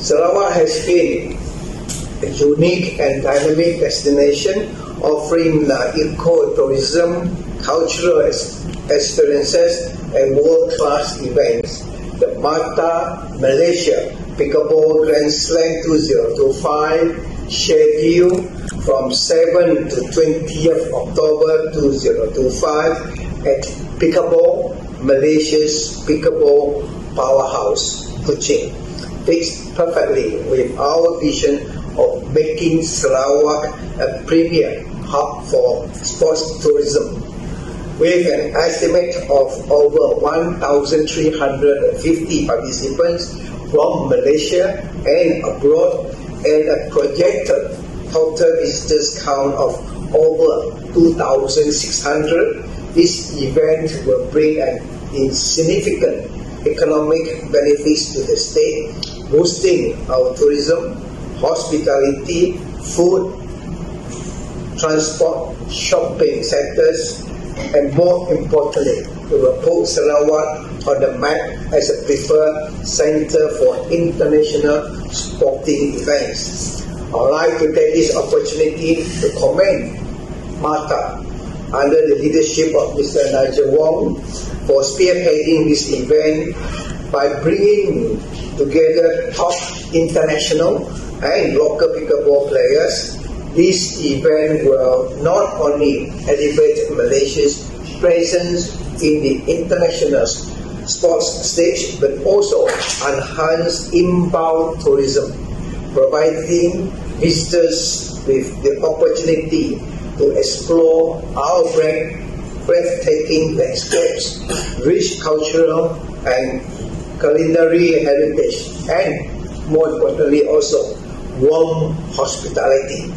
Sarawak has been a unique and dynamic destination offering eco-tourism, cultural experiences and world-class events. The Mata Malaysia Pickleball Grand Slam 2025 scheduled from 7 to 20th October 2025 at Pickleball, Malaysia's Pickleball Powerhouse, Kuching, fits perfectly with our vision of making Sarawak a premier hub for sports tourism. With an estimate of over 1,350 participants from Malaysia and abroad and a projected total visitors count of over 2,600, this event will bring an insignificant economic benefits to the state, boosting our tourism, hospitality, food, transport, shopping sectors, and more importantly, we will put Sarawak on the map as a preferred center for international sporting events. I would like to take this opportunity to commend MATA under the leadership of Mr. Nigel Wong for spearheading this event by bringing together top international and local pickleball players. This event will not only elevate Malaysia's presence in the international sports stage but also enhance inbound tourism, providing visitors with the opportunity to explore our breathtaking landscapes, rich cultural and culinary heritage, and more importantly also warm hospitality.